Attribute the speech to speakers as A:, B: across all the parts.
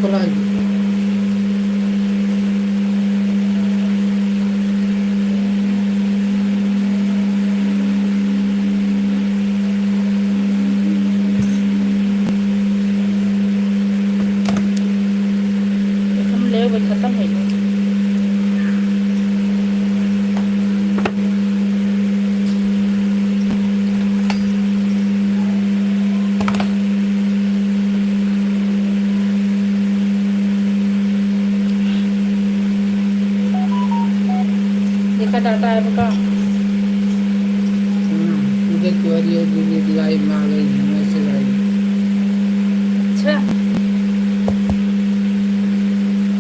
A: खुला है।
B: हम ले वो खत्म है। देखा डाटा ऐप का
A: मुझे क्वेरी है दीदी लाइव में आ गई मैसेज आई।
B: अच्छा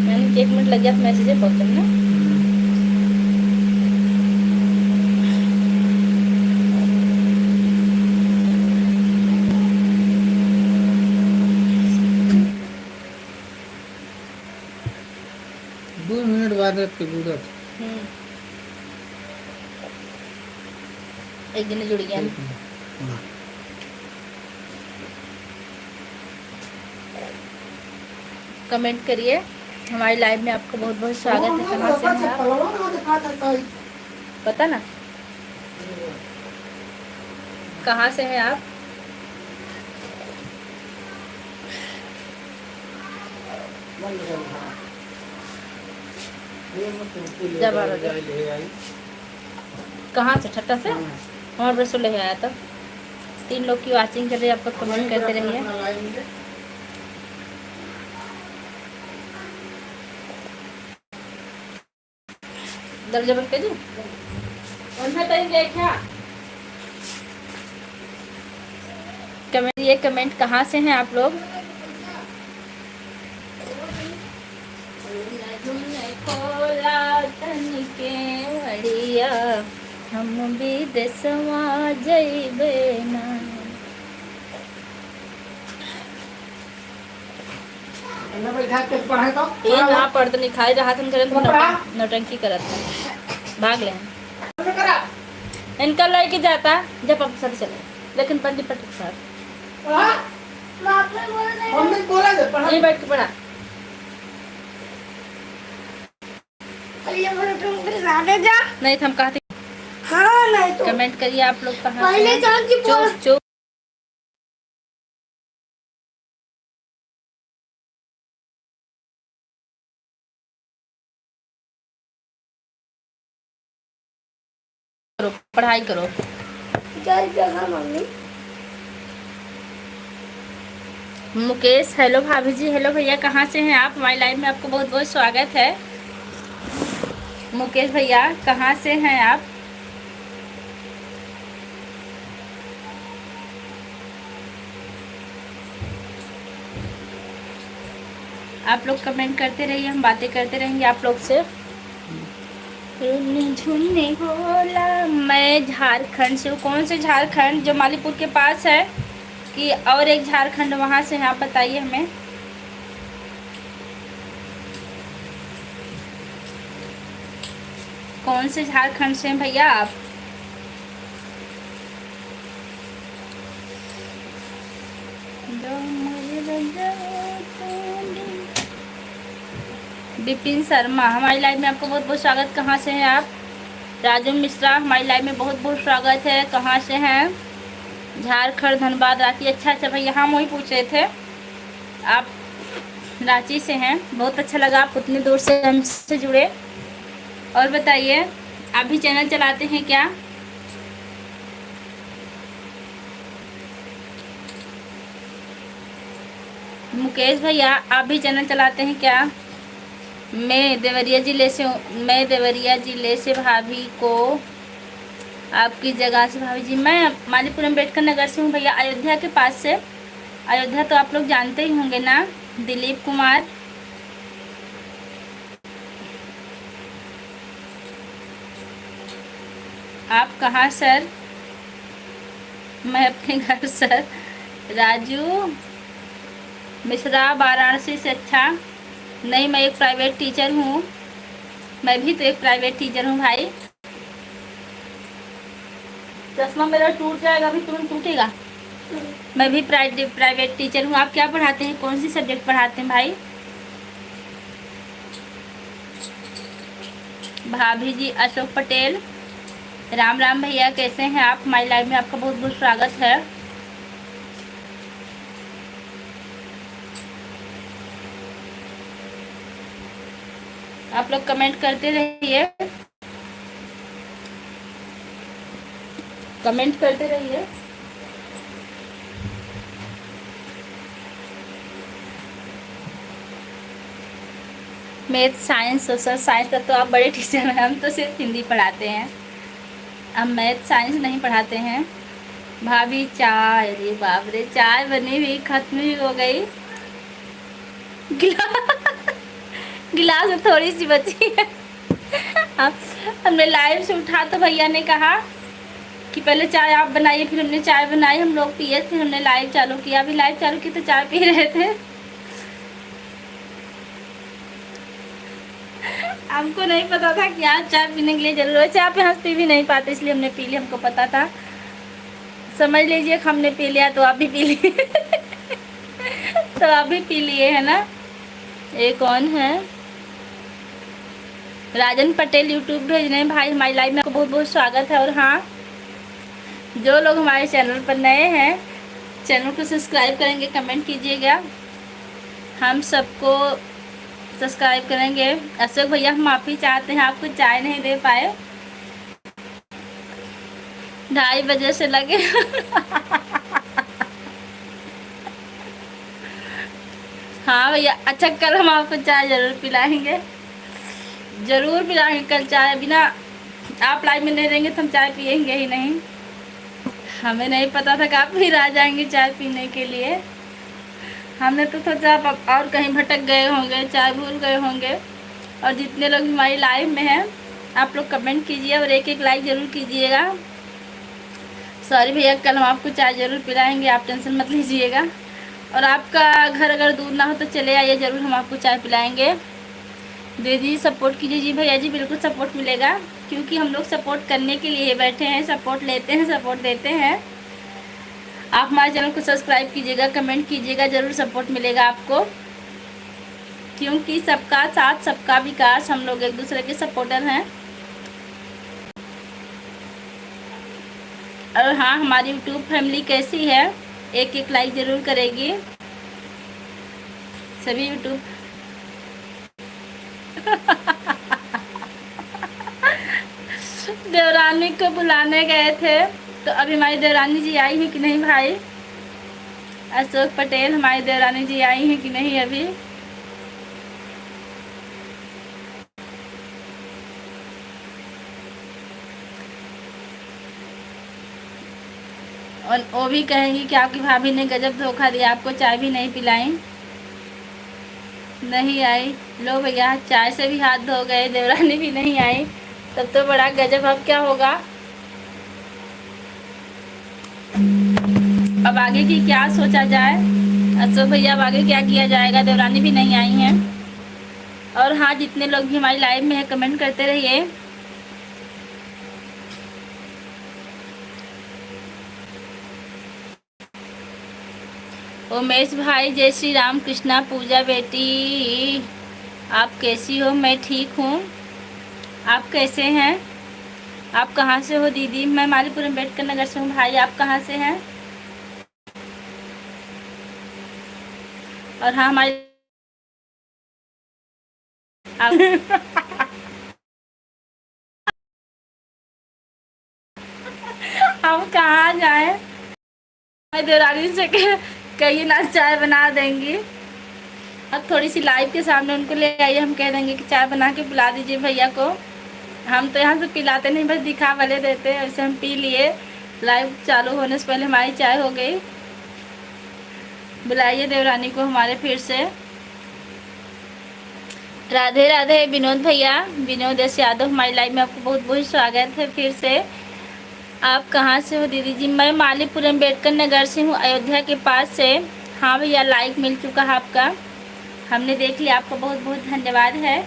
B: मैंने 1 मिनट लग गया तो मैसेज है पहुंचने ना।
A: दो मिनट बाद आपके पूरा
B: एक दिन जुड़ गया। कमेंट करिए। हमारी लाइव में आपका बहुत बहुत स्वागत है। कहाँ से हैं आप? पता ना कहाँ से हैं आप? कहाँ से? ठट्टा से हमारे बरसों ले आया था। 3 लोग की वाचिंग कर रहे हैं। आप लोग कमेंट करते रहिए। दर्जा बंद कर दूं? कमेंट ये कमेंट कहाँ से हैं आप लोग? हम भी देसवा जइबे ना। ये ना पढ़ तो नहीं खाई रहा था नौटंकी करत था। भाग ले इनका लेके जाता जब अब सब चले लेकिन पंडित पटक साथ ये बैठ के पढ़ा। नहीं हम कहते
C: हाँ नहीं तो
B: कमेंट करिए आप लोग कहाँ
C: पहले
B: चुप चुप करो पढ़ाई करो।
C: मम्मी
B: मुकेश हेलो भाभी जी हेलो भैया कहाँ से हैं आप? हमारी लाइव में आपको बहुत बहुत स्वागत है। मुकेश भैया कहाँ से हैं आप? आप लोग कमेंट करते रहिए। हम बातें करते रहेंगे आप लोग से। मैं झारखंड से हूँ। कौन से झारखंड? जो मालीपुर के पास है कि और एक झारखंड वहाँ से हैं आप? बताइए हमें। कौन से झारखंड से हैं भैया आप? विपिन शर्मा हमारी लाइव में आपको बहुत बहुत स्वागत। कहाँ से हैं आप? राजू मिश्रा हमारी लाइव में बहुत बहुत स्वागत है। कहाँ से हैं? झारखंड धनबाद रांची। अच्छा अच्छा भैया हम वही पूछ रहे थे आप रांची से हैं। बहुत अच्छा लगा आप उतनी दूर से हमसे जुड़े। और बताइए आप भी चैनल चलाते हैं क्या? मुकेश भैया आप भी चैनल चलाते हैं क्या? मैं देवरिया जिले से भाभी को आपकी जगह से भाभी जी मैं मालीपुर अम्बेडकर नगर से हूँ भैया, अयोध्या के पास से। अयोध्या तो आप लोग जानते ही होंगे ना। दिलीप कुमार आप कहाँ सर? मैं अपने घर सर। राजू मिश्रा वाराणसी से। अच्छा नहीं मैं एक प्राइवेट टीचर हूँ। मैं भी तो एक प्राइवेट टीचर हूँ भाई। चश्मा मेरा टूट जाएगा अभी तुरंत टूटेगा। मैं भी प्राइवेट टीचर हूँ। आप क्या पढ़ाते हैं? कौन सी सब्जेक्ट पढ़ाते हैं भाई? भाभी जी अशोक पटेल, राम राम भैया, कैसे हैं आप? हमारी लाइव में आपका बहुत बहुत स्वागत है। आप लोग कमेंट करते रहिए, कमेंट करते रहिए। मैथ, साइंस, सोशल साइंस का तो आप बड़े टीचर हैं, हम तो सिर्फ हिंदी पढ़ाते हैं, हम मैथ साइंस नहीं पढ़ाते हैं। भाभी चाय, अरे बाप रे, चाय बनी हुई खत्म ही हो गई। गिलास में थोड़ी सी बची है। हमने लाइव से उठा तो भैया ने कहा कि पहले चाय आप बनाइए, फिर हमने चाय बनाई, हम लोग पिए, फिर हमने लाइव चालू किया। अभी लाइव चालू की तो चाय पी रहे थे। हमको नहीं पता था कि आज चाय पीने के लिए जरूर, वैसे आप यहाँ पी भी नहीं पाते, इसलिए हमने पी ली, हमको पता था। समझ लीजिए हमने पी लिया तो आप भी पी लिए। तो आप भी पी लिए है ना। ये कौन है? राजन पटेल यूट्यूब भेज रहे हैं भाई, हमारी लाइव में आपको बहुत बहुत स्वागत है। और हाँ, जो लोग हमारे चैनल पर नए हैं, चैनल को सब्सक्राइब करेंगे, कमेंट कीजिएगा, हम सबको सब्सक्राइब करेंगे। अशोक भैया हम माफ़ी चाहते हैं, आपको चाय नहीं दे पाए, 2:30 बजे से लगे। हाँ भैया, अच्छा कल हम आपको चाय ज़रूर पिलाएंगे, ज़रूर पिलाएंगे कल चाय। बिना आप लाइव में नहीं रहेंगे तो हम चाय पियेंगे ही नहीं। हमें नहीं पता था कि आप फिर आ जाएंगे चाय पीने के लिए। हमने तो सोचा आप और कहीं भटक गए होंगे, चाय भूल गए होंगे। और जितने लोग हमारी लाइव में हैं, आप लोग कमेंट कीजिए और एक एक लाइक ज़रूर कीजिएगा। सॉरी भैया, कल हम आपको चाय ज़रूर पिलाएंगे, आप टेंशन मत लीजिएगा। और आपका घर अगर दूर ना हो तो चले आइए, ज़रूर हम आपको चाय पिलाएंगे। दीदी सपोर्ट कीजिए। जी भैया जी, बिल्कुल सपोर्ट मिलेगा, क्योंकि हम लोग सपोर्ट करने के लिए बैठे हैं, सपोर्ट लेते हैं, सपोर्ट देते हैं। आप हमारे चैनल को सब्सक्राइब कीजिएगा, कमेंट कीजिएगा, ज़रूर सपोर्ट मिलेगा आपको, क्योंकि सबका साथ सबका विकास, हम लोग एक दूसरे के सपोर्टर हैं। और हाँ, हमारी यूट्यूब फैमिली कैसी है, एक एक लाइक ज़रूर करेगी सभी यूट्यूब। देवरानी को बुलाने गए थे, तो अभी हमारी देवरानी जी आई है कि नहीं भाई? अशोक पटेल, हमारी देवरानी जी आई हैं कि नहीं अभी? और वो भी कहेंगी कि आपकी भाभी ने गजब धोखा दिया, आपको चाय भी नहीं पिलाई। नहीं आई, लो भैया चाय से भी हाथ धो गए, देवरानी भी नहीं आई, तब तो बड़ा गजब। अब क्या होगा, अब आगे की क्या सोचा जाए? अशोक भैया, अब आगे क्या किया जाएगा? देवरानी भी नहीं आई हैं। और हाँ, जितने लोग भी हमारी लाइव में हैं, कमेंट करते रहिए। उमेश भाई, जय श्री राम कृष्णा। पूजा बेटी, आप कैसी हो? मैं ठीक हूँ, आप कैसे हैं? आप कहाँ से हो दीदी? मैं मालीपुर अम्बेडकर नगर से हूँ। भाई आप कहाँ से हैं? और हाँ, हमारी हम कहाँ जाएं? देवरानी से कहिए ना, चाय बना देंगी। अब थोड़ी सी लाइव के सामने उनको ले आइए, हम कह देंगे कि चाय बना के पिला दीजिए भैया को। हम तो यहाँ से पिलाते नहीं, बस दिखा वाले देते हैं। वैसे हम पी लिए, लाइव चालू होने से पहले हमारी चाय हो गई। बुलाइए देवरानी को हमारे फिर से। राधे राधे विनोद भैया, विनोद एस यादव, हमारी लाइव में आपको बहुत बहुत स्वागत है फिर से। आप कहाँ से हो दीदी जी? मैं मालीपुर अम्बेडकर नगर से हूँ, अयोध्या के पास से। हाँ भैया, लाइक मिल चुका है आपका, हमने देख लिया, आपका बहुत बहुत धन्यवाद है।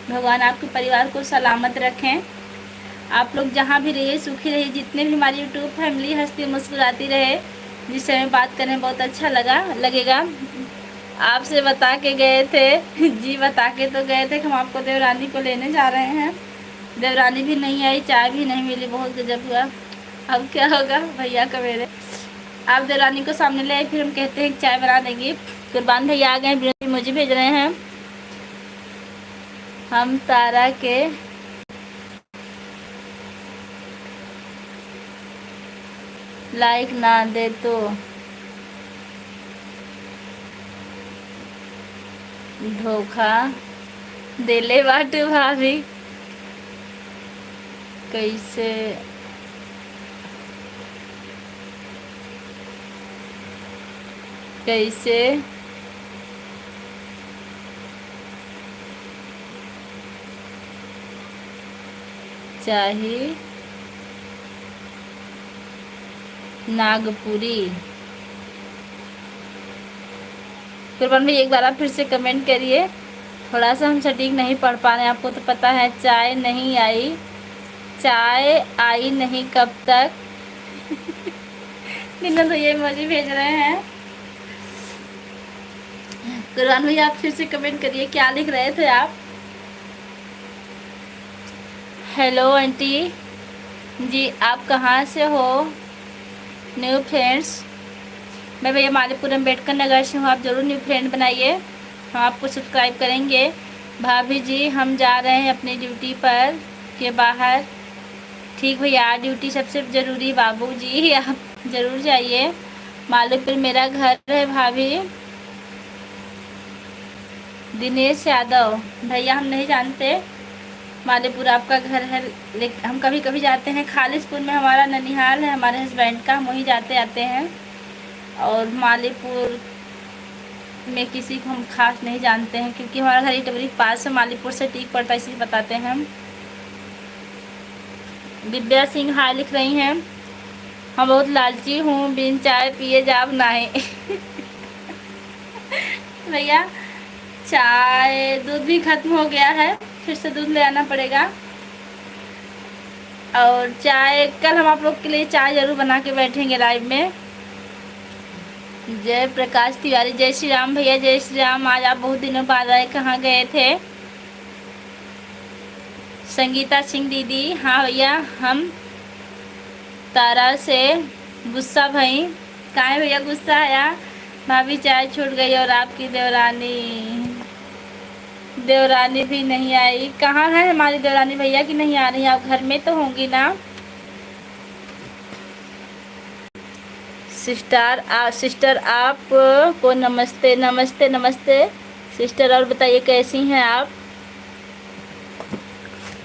B: भगवान आपके परिवार को सलामत रखें, आप लोग जहाँ भी रहिए सुखी रहिए। जितने भी हमारी यूट्यूब फैमिली हंसती मुस्कुराती रहे, जिससे हमें बात करने बहुत अच्छा लगेगा। आपसे बता के गए थे जी, बता के तो गए थे कि हम आपको देवरानी को लेने जा रहे हैं। देवरानी भी नहीं आई, चाय भी नहीं मिली, बहुत गजब हुआ। अब क्या होगा भैया का मेरे। आप देवरानी को सामने ले आए, फिर हम कहते हैं चाय बना देंगे। कुर्बान भैया आ गए, विनोद मुझे भेज रहे हैं हम तारा के लाइक ना दे तो धोखा देले बाटू भाभी। कैसे कैसे चाहिए नागपुरी। कुर्बान भाई एक बार आप फिर से कमेंट करिए, थोड़ा सा हम सटीक नहीं पढ़ पा रहे हैं, आपको तो पता है। चाय नहीं आई, चाय आई नहीं कब तक। दिनों तो ये मुझे भेज रहे हैं। कुर्बान भाई आप फिर से कमेंट करिए, क्या लिख रहे थे आप। हेलो आंटी जी, आप कहाँ से हो। न्यू फ्रेंड्स, मैं भैया मालीपुरम अम्बेडकर नगर से हूँ। आप ज़रूर न्यू फ्रेंड बनाइए, हम आपको सब्सक्राइब करेंगे। भाभी जी हम जा रहे हैं अपनी ड्यूटी पर के बाहर। ठीक भैया, ड्यूटी सबसे ज़रूरी बाबू जी, आप ज़रूर जाइए। मालीपुर मेरा घर है भाभी। दिनेश यादव भैया हम नहीं जानते, मालीपुर आपका घर है, लेकिन हम कभी कभी जाते हैं। खालिसपुर में हमारा ननिहाल है हमारे हस्बैंड का, हम वहीं जाते आते हैं। और मालीपुर में किसी को हम खास नहीं जानते हैं, क्योंकि हमारा घर इटवरी पास है, मालीपुर से ठीक पड़ता है, इसलिए बताते हैं हम। दिव्या सिंह हाय लिख रही हैं, हम बहुत लालची हूँ, बिन चाय पिए जाब नाहे। भैया चाय दूध भी ख़त्म हो गया है, फिर से दूध ले आना पड़ेगा। और चाय कल हम आप लोग के लिए चाय ज़रूर बना के बैठेंगे लाइव में। जय प्रकाश तिवारी, जय श्री राम भैया, जय श्री राम। आज आप बहुत दिनों बाद आए, कहाँ गए थे। संगीता सिंह दीदी, हाँ भैया हम तारा से गुस्सा भई। कहाँ है भैया गुस्सा आया। भाभी चाय छूट गई और आपकी देवरानी भी नहीं आई। कहाँ है हमारी देवरानी भैया की नहीं आ रही, आप घर में तो होंगी ना। सिस्टर आप को नमस्ते नमस्ते नमस्ते सिस्टर। और बताइए कैसी हैं आप।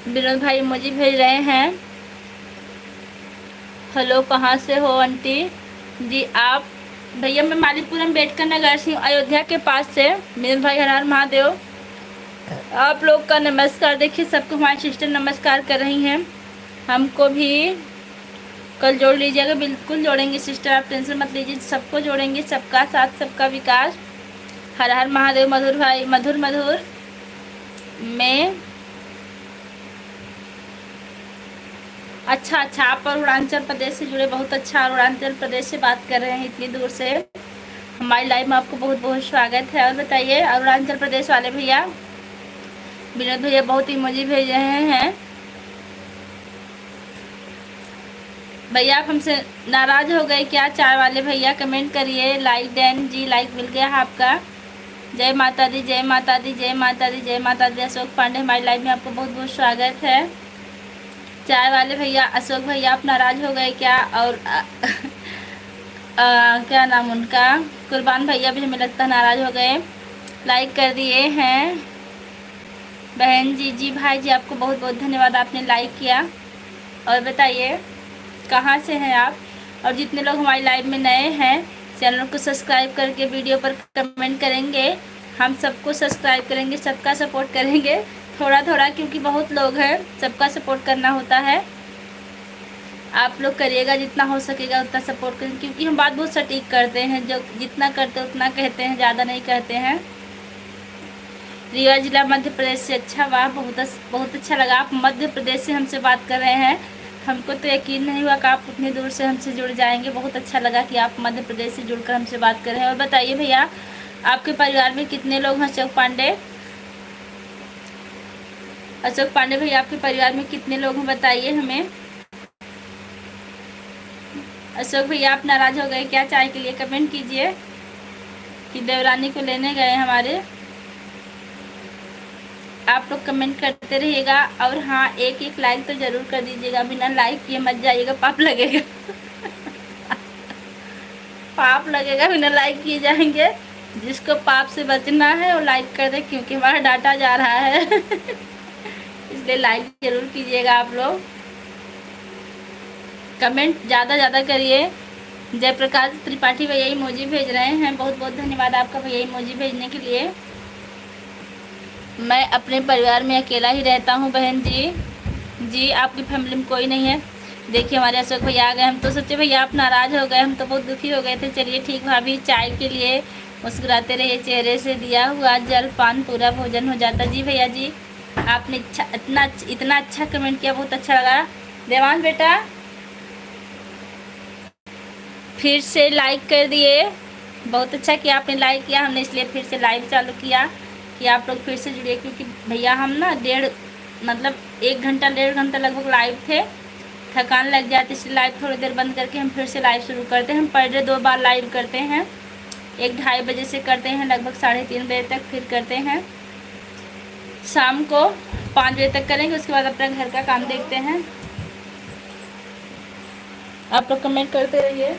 B: विनोद भाई मुझे भेज रहे हैं हेलो, कहाँ से हो आंटी जी आप। भैया मैं मालीपुरम अम्बेडकर नगर से हूँ, अयोध्या के पास से। विनोद भाई हर हर महादेव। आप लोग का नमस्कार, देखिए सबको हमारी सिस्टर नमस्कार कर रही हैं। हमको भी कल जोड़ लीजिएगा, बिल्कुल जोड़ेंगे सिस्टर, आप टेंशन मत लीजिए, सबको जोड़ेंगे। सबका साथ सबका विकास। हर हर महादेव। मधुर भाई मधुर में अच्छा आप अरुणाचल प्रदेश से जुड़े, बहुत अच्छा। अरुणाचल प्रदेश से बात कर रहे हैं इतनी दूर से। हमारी लाइव में आपको बहुत बहुत स्वागत है। और बताइए अरुणाचल प्रदेश वाले भैया। विनोद भैया बहुत इमोजी भेज रहे हैं। भैया आप हमसे नाराज़ हो गए क्या। चाय वाले भैया कमेंट करिए। लाइक डैन जी, लाइक मिल गया आपका। जय माता दी, जय माता दी, जय माता दी, जय माता दी। अशोक पांडे हमारी लाइव में आपको बहुत बहुत स्वागत है। चाय वाले भैया, अशोक भैया आप नाराज़ हो गए क्या। और क्या नाम उनका, कुर्बान भैया भी हमें लगता है नाराज़ हो गए। लाइक कर दिए हैं बहन जी भाई जी, आपको बहुत बहुत धन्यवाद, आपने लाइक किया। और बताइए कहाँ से हैं आप। और जितने लोग हमारी लाइव में नए हैं, चैनल को सब्सक्राइब करके वीडियो पर कमेंट करेंगे। हम सबको सब्सक्राइब करेंगे, सबका सपोर्ट करेंगे थोड़ा थोड़ा, क्योंकि बहुत लोग हैं, सबका सपोर्ट करना होता है। आप लोग करिएगा, जितना हो सकेगा उतना सपोर्ट करें, क्योंकि हम बात बहुत सटीक करते हैं, जो जितना करते उतना कहते हैं, ज़्यादा नहीं कहते हैं। रीवा जिला मध्य प्रदेश से, अच्छा वाह, बहुत अच्छा लगा। आप मध्य प्रदेश से हमसे बात कर रहे हैं, हमको तो यकीन नहीं हुआ कि आप उतनी दूर से हमसे जुड़ जाएंगे। बहुत अच्छा लगा कि आप मध्य प्रदेश से जुड़कर हमसे बात कर रहे हैं। और बताइए भैया आपके परिवार में कितने लोग हैं। अशोक पांडे अशोक पांडे भैया, आपके परिवार में कितने लोग हैं बताइए हमें। अशोक भैया, आप नाराज हो गए क्या चाय के लिए? कमेंट कीजिए कि देवरानी को लेने गए हमारे। आप लोग कमेंट करते रहिएगा और हाँ, एक एक लाइक तो जरूर कर दीजिएगा, बिना लाइक किए मत जाइएगा, पाप लगेगा। पाप लगेगा, बिना लाइक किए जाएंगे। जिसको पाप से बचना है वो लाइक कर दे, क्योंकि हमारा डाटा जा रहा है। इसलिए लाइक जरूर कीजिएगा आप लोग। कमेंट ज़्यादा करिए। जयप्रकाश त्रिपाठी भैया इमोजी भेज रहे हैं, बहुत बहुत धन्यवाद आपका भैया इमोजी भेजने के लिए। मैं अपने परिवार में अकेला ही रहता हूँ बहन जी। जी, आपकी फैमिली में कोई नहीं है। देखिए हमारे अशोक भैया आ गए। हम तो सोचे भैया आप नाराज़ हो गए, हम तो बहुत दुखी हो गए थे। चलिए ठीक भाभी, चाय के लिए मुस्कुराते रहिए, चेहरे से दिया हुआ जल पान पूरा भोजन हो जाता। जी भैया जी, आपने इतना अच्छा कमेंट किया, बहुत अच्छा लगा। देवान बेटा फिर से लाइक कर दिए, बहुत अच्छा किया आपने लाइक किया। हमने इसलिए फिर से लाइव चालू किया कि आप लोग फिर से जुड़िए, क्योंकि भैया हम ना 1 घंटा 1.5 घंटा लगभग लाइव थे, थकान लग जाती, इसलिए लाइव थोड़ी देर बंद करके हम फिर से लाइव शुरू करते हैं। हम पर डे 2 बार लाइव करते हैं, 1-2:30 बजे से करते हैं, लगभग 3:30 बजे तक फिर करते हैं। शाम को 5 बजे तक करेंगे, उसके बाद अपना घर का काम देखते हैं। आप लोग कमेंट करते रहिए।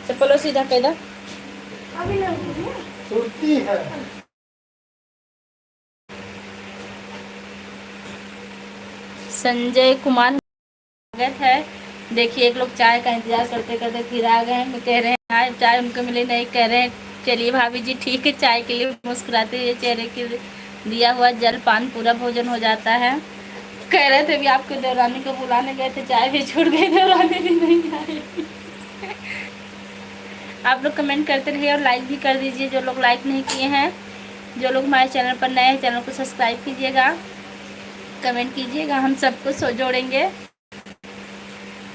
B: चप्पलों सीधा कर दो।
C: अभी नहीं
A: सुरती है।
B: संजय कुमार स्वागत है। देखिए एक लोग चाय का इंतजार करते करते फिर आ गए हैं, कह रहे हैं हाँ चाय उनको मिली नहीं, कह रहे हैं चलिए भाभी जी ठीक है, चाय के लिए मुस्कुराते हुए चेहरे के दिया हुआ जल पान पूरा भोजन हो जाता है। कह रहे थे भी आपके देवरानी को बुलाने गए थे, चाय भी छूट गई, देवरानी भी नहीं आई। आप लोग कमेंट करते रहिए और लाइक भी कर दीजिए जो लोग लाइक नहीं किए हैं। जो लोग हमारे चैनल पर नए हैं, चैनल को सब्सक्राइब कीजिएगा, कमेंट कीजिएगा, हम सबको जोड़ेंगे।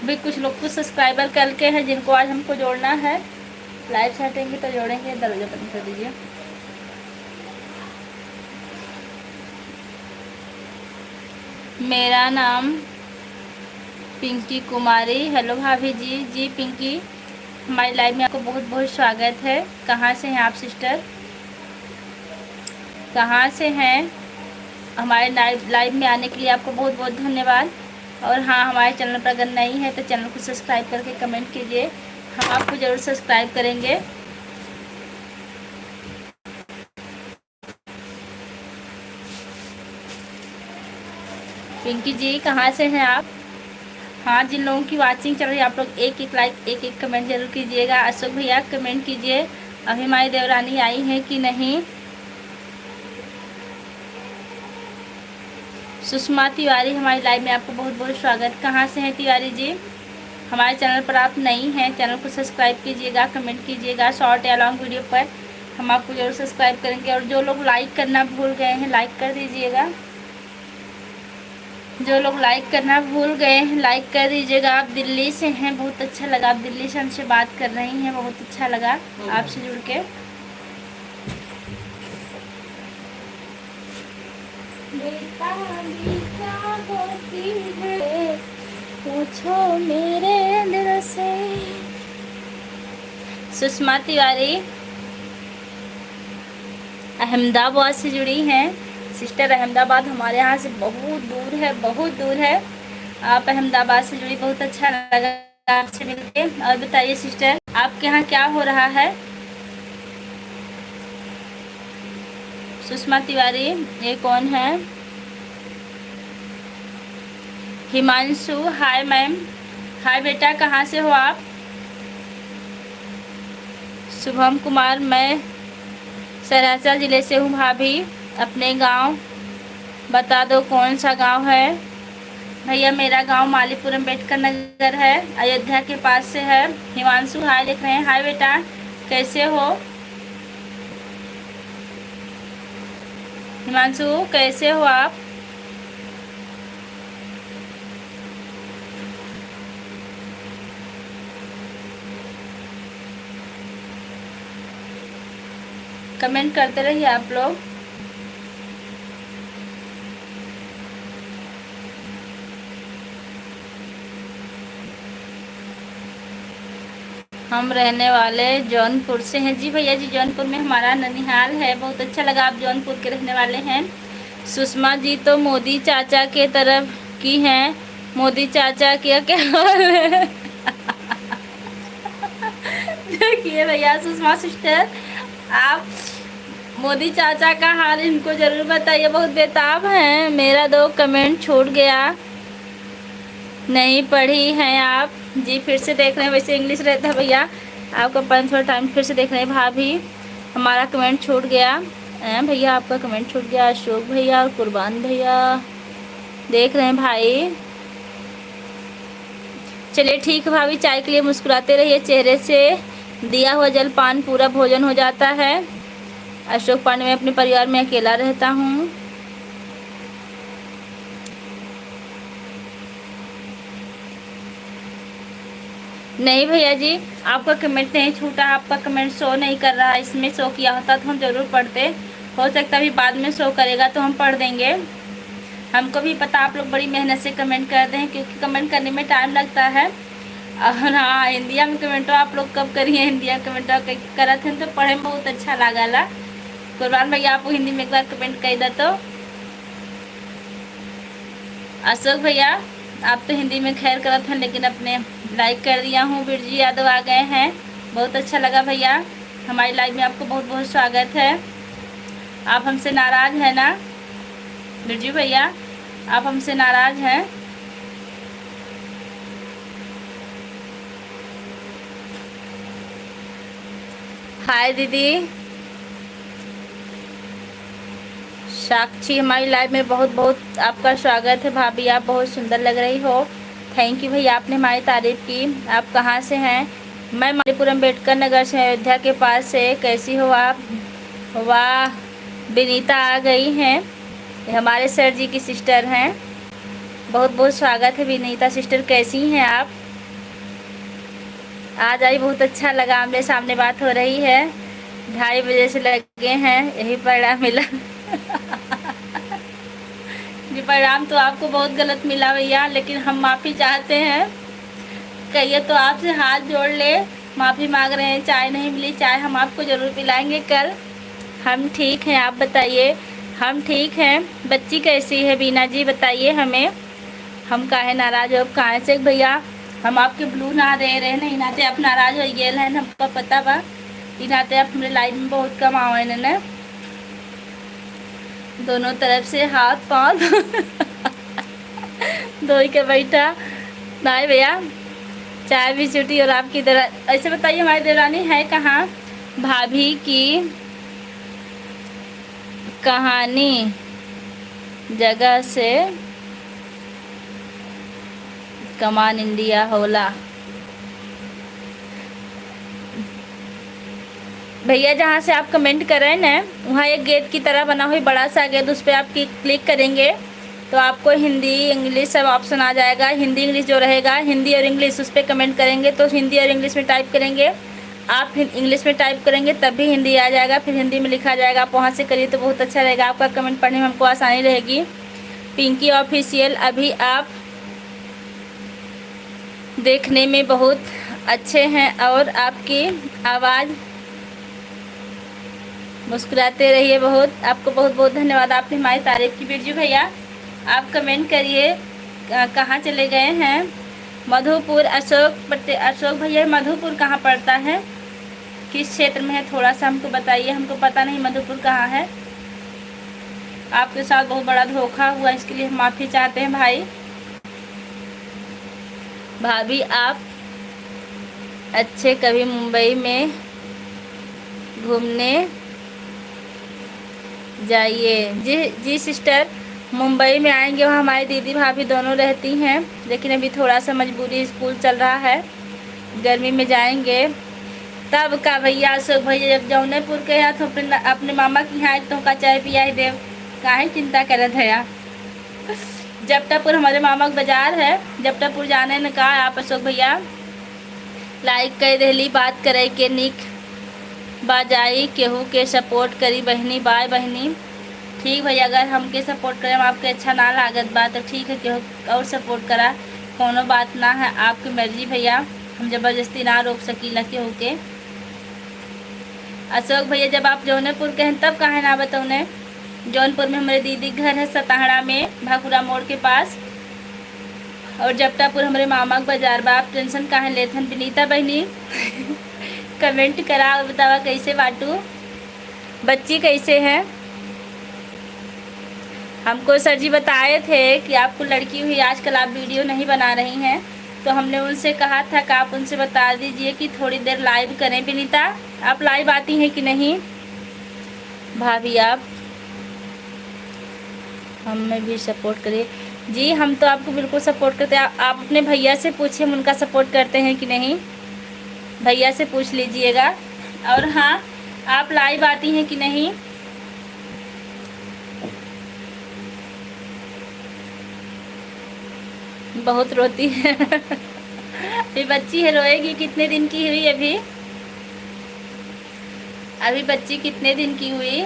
B: भी कुछ लोग को सब्सक्राइबर करके हैं जिनको आज हमको जोड़ना है, लाइव से हटेंगे तो जोड़ेंगे। दरवाजा बंद कर दीजिए। मेरा नाम पिंकी कुमारी। हेलो भाभी जी। जी पिंकी, हमारी लाइव में आपको बहुत बहुत स्वागत है। कहाँ से हैं आप सिस्टर, कहाँ से हैं? हमारे लाइव में आने के लिए आपको बहुत बहुत धन्यवाद। और हाँ, हमारे चैनल पर अगर नहीं है तो चैनल को सब्सक्राइब करके कमेंट कीजिए, हम आपको ज़रूर सब्सक्राइब करेंगे। पिंकी जी कहाँ से हैं आप? हाँ, जिन लोगों की वाचिंग चल रही है आप लोग एक एक लाइक एक एक कमेंट जरूर कीजिएगा। अशोक भैया कमेंट कीजिए, अभी हमारी देवरानी आई है कि नहीं। सुषमा तिवारी, हमारी लाइव में आपको बहुत बहुत स्वागत। कहाँ से हैं तिवारी जी? हमारे चैनल पर आप नहीं हैं, चैनल को सब्सक्राइब कीजिएगा, कमेंट कीजिएगा। शॉर्ट या लॉन्ग वीडियो पर हम आपको जरूर सब्सक्राइब करेंगे। और जो लोग लाइक करना भूल गए हैं लाइक कर दीजिएगा। जो लोग लाइक करना भूल गए हैं लाइक कर दीजिएगा। आप दिल्ली से हैं, बहुत अच्छा लगा, आप दिल्ली से हमसे बात कर रही हैं, बहुत अच्छा लगा आपसे जुड़ के। पूछो मेरे दिल से। सुषमा तिवारी अहमदाबाद से जुड़ी हैं सिस्टर। अहमदाबाद हमारे यहाँ से बहुत दूर है, बहुत दूर है। आप अहमदाबाद से जुड़ी, बहुत अच्छा लगा आपसे मिलके। और बताइए सिस्टर, आपके यहाँ क्या हो रहा है? सुषमा तिवारी, ये कौन है? Himanshu, hi ma'am. हाय बेटा, कहाँ से हो आप? शुभम कुमार, मैं सहरसा ज़िले से हूँ भाभी। अपने गांव बता दो कौन सा गांव है? भैया मेरा गांव मालीपुर अम्बेडकर नगर है, अयोध्या के पास से है। हिमांशु हाय लिख रहे हैं। हाय बेटा, कैसे हो? हिमांशु कैसे हो आप? कमेंट करते रहिए आप लोग। हम रहने वाले जौनपुर से हैं। जी भैया जी, जौनपुर में हमारा ननिहाल है। बहुत अच्छा लगा आप जौनपुर के रहने वाले हैं। सुषमा जी तो मोदी चाचा के तरफ की हैं। मोदी चाचा क्या क्या हाल है? देखिए भैया सुषमा सिस्टर, आप मोदी चाचा का हाल इनको ज़रूर बताइए, बहुत बेताब हैं। मेरा 2 कमेंट छूट गया, नहीं पढ़ी हैं आप। जी फिर से देख रहे हैं, वैसे इंग्लिश रहता है भैया, आपका पढ़ने थोड़ा टाइम फिर से देख रहे हैं। भाभी हमारा कमेंट छूट गया। भैया आपका कमेंट छूट गया। अशोक भैया और कुर्बान भैया देख रहे हैं भाई। चलिए ठीक है भाभी, चाय के लिए मुस्कुराते रहिए, चेहरे से दिया हुआ जलपान पूरा भोजन हो जाता है। अशोक पांडे, मैं अपने परिवार में अकेला रहता हूँ। नहीं भैया जी, आपका कमेंट नहीं छूटा, आपका कमेंट शो नहीं कर रहा है इसमें। शो किया होता तो हम ज़रूर पढ़ते, हो सकता है अभी बाद में शो करेगा तो हम पढ़ देंगे। हमको भी पता आप लोग बड़ी मेहनत से कमेंट करते हैं, क्योंकि कमेंट करने में टाइम लगता है। और हाँ, हिंदिया में कमेंटो आप लोग कब करिए, हिंदिया में कमेंटो करत हैं तो पढ़े में बहुत अच्छा लागला। कुर्बान भैया आपको हिंदी में एक बार कमेंट कर दे तो। अशोक भैया आप तो हिंदी में खैर करत हैं, लेकिन अपने लाइक कर दिया हूँ। बिरजी यादव आ गए हैं, बहुत अच्छा लगा भैया। हमारी लाइव में आपको बहुत बहुत स्वागत है। आप हमसे नाराज़ हैं ना बिरजू भैया, आप हमसे नाराज़ हैं? हाय दीदी साक्षी, हमारी लाइव में बहुत बहुत आपका स्वागत है। भाभी आप बहुत सुंदर लग रही हो। थैंक यू भैया, आपने हमारी तारीफ़ की। आप कहाँ से हैं? मैं मणिपुर अम्बेडकर नगर से, अयोध्या के पास से। कैसी हो आप? वाह, विनीता आ गई हैं, ये हमारे सर जी की सिस्टर हैं। बहुत बहुत स्वागत है विनीता सिस्टर, कैसी हैं आप? आ जाइए, बहुत अच्छा लगा, आमने सामने बात हो रही है। 2:30 बजे से लगे हैं, यही परिणाम मिला। जी परिणाम तो आपको बहुत गलत मिला भैया, लेकिन हम माफ़ी चाहते हैं। कहिए तो आपसे हाथ जोड़ ले, माफ़ी मांग रहे हैं। चाय नहीं मिली, चाय हम आपको ज़रूर पिलाएंगे कल। हम ठीक हैं, आप बताइए। हम ठीक हैं। बच्ची कैसी है बीना जी, बताइए हमें। हम काहे नाराज़ हो कहाँ से भैया? हम आपके ब्लू ना दे रहे हैं, नाते आप नाराज़ हो गए हैं, हमको पता बा। नाते आप हमारे लाइफ में बहुत कम आवे न, दोनों तरफ से हाथ पाँव धोई के बैठा। नहीं भैया, चाय भी छुट्टी। और आपकी ऐसे बताइए हमारी देवरानी है कहाँ? भाभी की कहानी जगह से कमान इंडिया होला। भैया जहाँ से आप कमेंट कर रहे हैं ना, वहाँ एक गेट की तरह बना हुई बड़ा सा गेट, उस पर आप क्लिक करेंगे तो आपको हिंदी इंग्लिश सब ऑप्शन आ जाएगा। हिंदी इंग्लिश जो रहेगा, हिंदी और इंग्लिश, उस पर कमेंट करेंगे तो हिंदी और इंग्लिश में टाइप करेंगे। आप इंग्लिश में टाइप करेंगे तब भी हिंदी आ जाएगा, फिर हिंदी में लिखा जाएगा। आप वहाँ से करिए तो बहुत अच्छा रहेगा, आपका कमेंट पढ़ने में हमको आसानी रहेगी। पिंकी ऑफिशियल, अभी आप देखने में बहुत अच्छे हैं और आपकी आवाज़, मुस्कुराते रहिए बहुत। आपको बहुत बहुत धन्यवाद, आपने हमारी तारीफ़ की। बिरजू भैया आप कमेंट करिए कहाँ चले गए हैं? मधुपुर, अशोक भैया मधुपुर कहाँ पड़ता है, किस क्षेत्र में है? थोड़ा सा हमको बताइए, हमको पता नहीं मधुपुर कहाँ है। आपके साथ बहुत बड़ा धोखा हुआ, इसके लिए हम माफ़ी चाहते हैं भाई। भाभी आप अच्छे कभी मुंबई में घूमने जाइए। जी सिस्टर, मुंबई में आएंगे, वहाँ हमारी दीदी भाभी दोनों रहती हैं, लेकिन अभी थोड़ा सा मजबूरी, स्कूल चल रहा है। गर्मी में जाएंगे तब का भैया। अशोक भैया जब जौनपुर के यहाँ तो अपने मामा के यहाँ तो का चाय पिया ही देव, काहे चिंता करत है यार। जपटापुर हमारे मामा का बाजार है, जपटापुर जाने ने कहा आप अशोक भैया। लाइक कर देली, बात करे के निक बाजाई केहू के सपोर्ट करी बहनी। बाय बहनी। ठीक भैया, अगर हमके सपोर्ट करें आपके अच्छा ना लागत बा तो ठीक है, केहू और सपोर्ट करा, कोनो बात ना है, आपकी मर्जी भैया, हम ज़बरदस्ती ना रोक सकीला केहू के। अशोक भैया, जब आप जौनपुर के हैं तब काहे ना बतौने। जौनपुर में हमारे दीदी घर है, सताहड़ा में, भाकुरा मोड़ के पास, और जपटापुर हमारे मामा के बाजार बा। आप टेंशन काहे लेते हैं विनीता बहनी। कमेंट करा और बतावा कैसे बाटू, बच्ची कैसे है। हमको सर जी बताए थे कि आपको लड़की हुई आजकल आप वीडियो नहीं बना रही हैं, तो हमने उनसे कहा था कि आप उनसे बता दीजिए कि थोड़ी देर लाइव करें। विनीता, आप लाइव आती हैं कि नहीं। भाभी, आप हमें भी सपोर्ट करिए। जी, हम तो आपको बिल्कुल सपोर्ट करते हैं। आप अपने भैया से पूछिए हम उनका सपोर्ट करते हैं कि नहीं, भैया से पूछ लीजिएगा। और हाँ, आप लाइव आती हैं कि नहीं। बहुत रोती है। अभी बच्ची है, रोएगी। कितने दिन की हुई अभी, अभी बच्ची कितने दिन की हुई।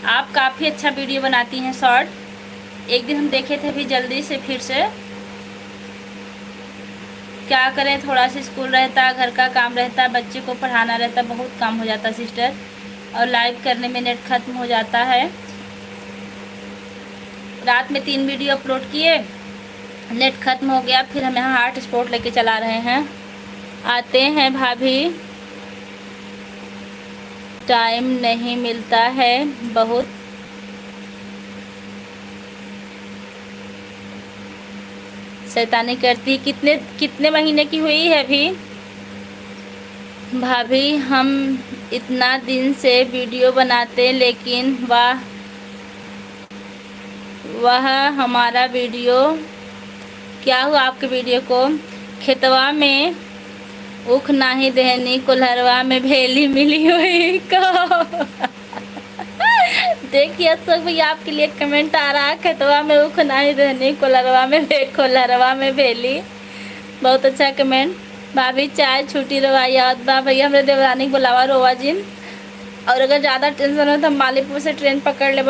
B: आप काफ़ी अच्छा वीडियो बनाती हैं शॉर्ट। एक दिन हम देखे थे, अभी जल्दी से फिर से। क्या करें, थोड़ा सा स्कूल रहता, घर का काम रहता, बच्चे को पढ़ाना रहता, बहुत काम हो जाता सिस्टर, और लाइव करने में नेट ख़त्म हो जाता है। रात में 3 वीडियो अपलोड किए, नेट ख़त्म हो गया, फिर हम यहाँ हॉटस्पॉट लेके चला रहे हैं। आते हैं भाभी, टाइम नहीं मिलता है, बहुत शैतानी करती। कितने महीने की हुई है अभी। भाभी, हम इतना दिन से वीडियो बनाते, लेकिन वह हमारा वीडियो, क्या हुआ आपके वीडियो को। खेतवा में उख नाही देहनी, कुल्हरवा में भेली मिली हुई को। देखिए अशोक भैया, आपके लिए कमेंट आ रहा है, खेतवा में उख नाही देहनी, कुल्हरवा में भेली। बहुत अच्छा कमेंट। भाभी, चाय छुट्टी रवा याद बा। भैया, हमारे देवरानी को बुलावा रोवा जिन। और अगर ज़्यादा टेंशन हो तो हम मालीपुर से ट्रेन पकड़ ले।